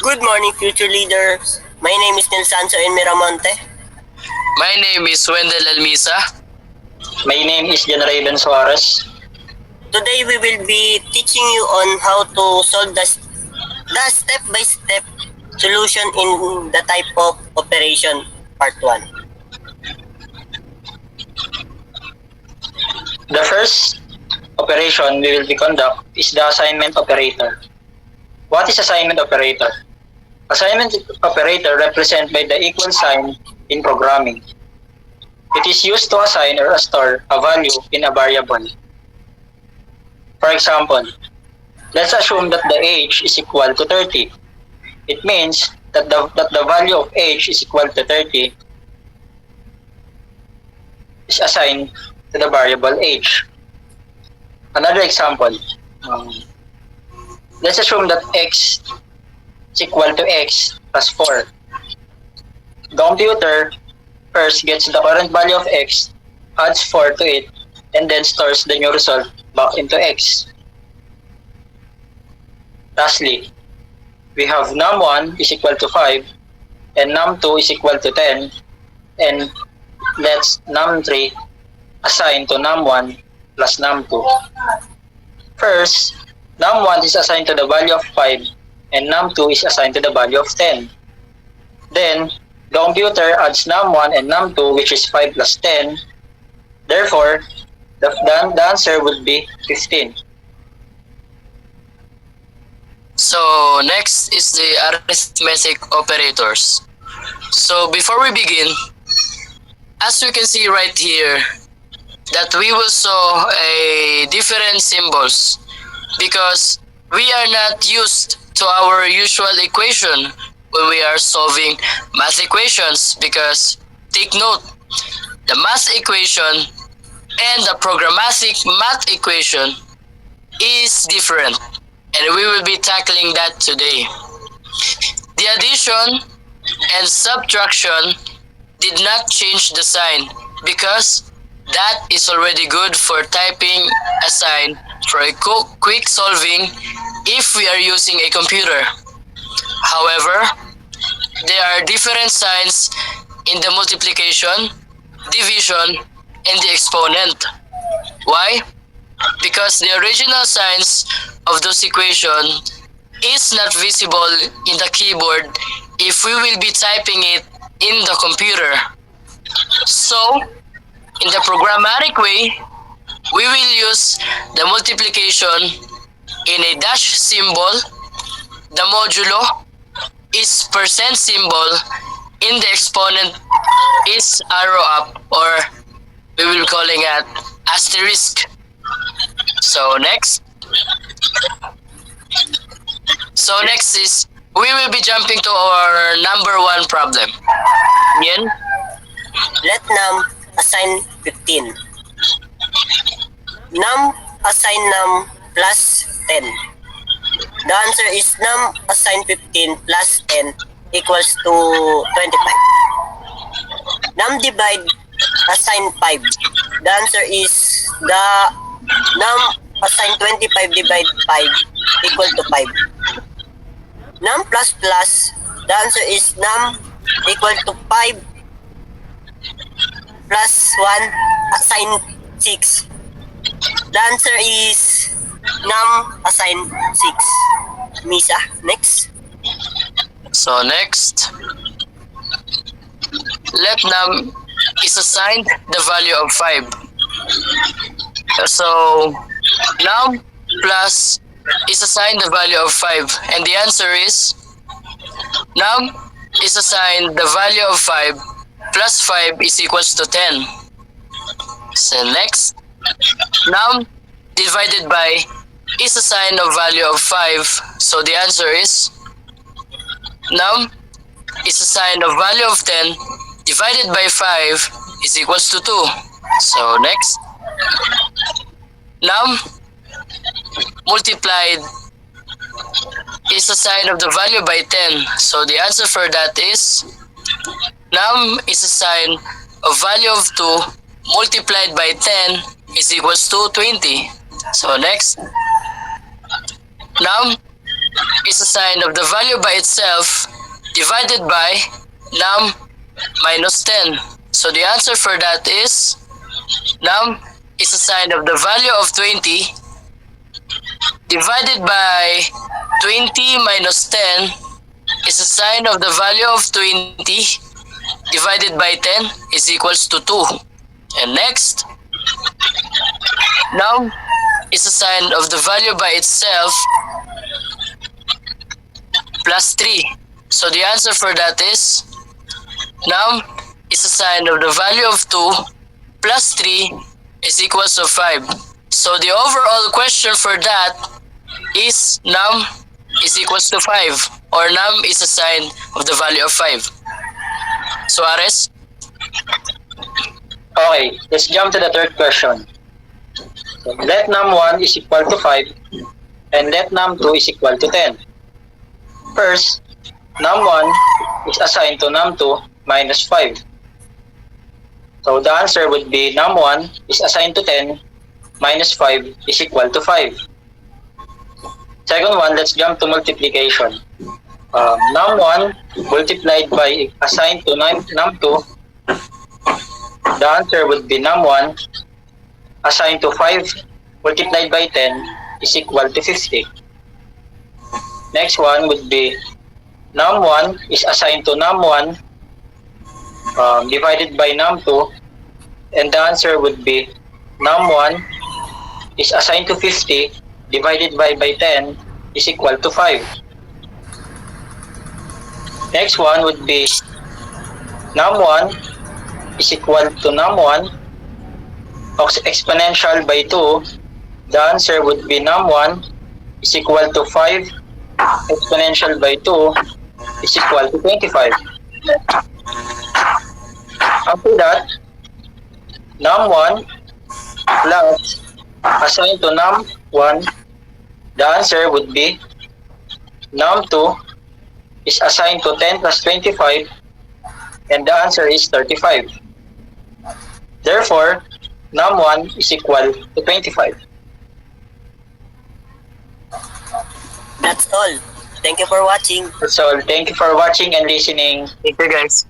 Good morning, future leaders. My name is Nelsanso N. Miramonte. My name is Wendell Almisa. My name is John Raven Suarez. Today we will be teaching you on how to solve the step-by-step solution in the type of operation part 1. The first operation we will be conduct is the assignment operator. What is assignment operator? Assignment operator represented by the equal sign in programming. It is used to assign or store a value in a variable. For example, let's assume that the age is equal to 30. It means that the value of age is equal to 30 is assigned to the variable age. Another example, let's assume that x is equal to x plus 4. The computer first gets the current value of x, adds 4 to it, and then stores the new result back into x. Lastly, we have num1 is equal to 5 and num2 is equal to 10, and let's num3 assign to num1 plus num2. First, num1 is assigned to the value of 5 and num2 is assigned to the value of 10. Then, the computer adds num1 and num2, which is 5 plus 10. Therefore, the answer would be 15. So next is the arithmetic operators. So before we begin, as you can see right here, that we will show a different symbols because we are not used to our usual equation when we are solving math equations, because take note, the math equation and the programmatic math equation is different, and we will be tackling that today. The addition and subtraction did not change the sign because that is already good for typing a sign for a quick solving if we are using a computer. However, there are different signs in the multiplication, division, and the exponent. Why? Because the original signs of those equations is not visible in the keyboard if we will be typing it in the computer. So, in the programmatic way, we will use the multiplication in a dash symbol. The modulo is percent symbol. In the exponent is arrow up, or we will calling it asterisk. So next is we will be jumping to our number 1 problem. Yan. Let num assign 15. Num assign num plus 10. The answer is num assign 15 plus 10 equals to 25. Num divide assign 5. The answer is the num assign 25 divide 5 equal to 5. Num plus plus, the answer is num equal to 5 plus 1 assign 6. The answer is num assign 6. Misa, next. So next, let num is assigned the value of 5. So num plus is assigned the value of 5, and the answer is num is assigned the value of 5 plus 5 is equals to 10. So next, num divided by is assigned a value of 5, so the answer is num is assigned a value of 10 divided by 5 is equals to 2. So next, num multiplied is a sign of the value by 10. So the answer for that is num is a sign of value of 2 multiplied by 10 is equals to 20. So next, num is a sign of the value by itself divided by num minus 10. So the answer for that is num is a sign of the value of 20 divided by 20 minus 10 is a sign of the value of 20 divided by 10 is equals to 2. And next, num is a sign of the value by itself plus 3. So the answer for that is num is a sign of the value of 2 plus 3 is equals to 5. So the overall question for that is num is equals to 5, or num is a sign of the value of 5. So Ares? Okay, let's jump to the third question. So, let num1 is equal to 5 and let num2 is equal to 10. First, num1 is assigned to num2 minus 5. So the answer would be num1 is assigned to 10 minus 5 is equal to 5. Second one, let's jump to multiplication. Num1 multiplied by assigned to num2, the answer would be num1 assigned to 5 multiplied by 10 is equal to 50. Next one would be num1 is assigned to num1 divided by num2, and the answer would be num1 is assigned to 50 divided by 10 is equal to 5. Next one would be num1 is equal to num1 exponential by 2. The answer would be num1 is equal to 5 exponential by 2 is equal to 25. After that, num1 plus assigned to num1, the answer would be num2 is assigned to 10 plus 25, and the answer is 35. Therefore, num1 is equal to 25. That's all. Thank you for watching. That's all. Thank you for watching and listening. Thank you guys.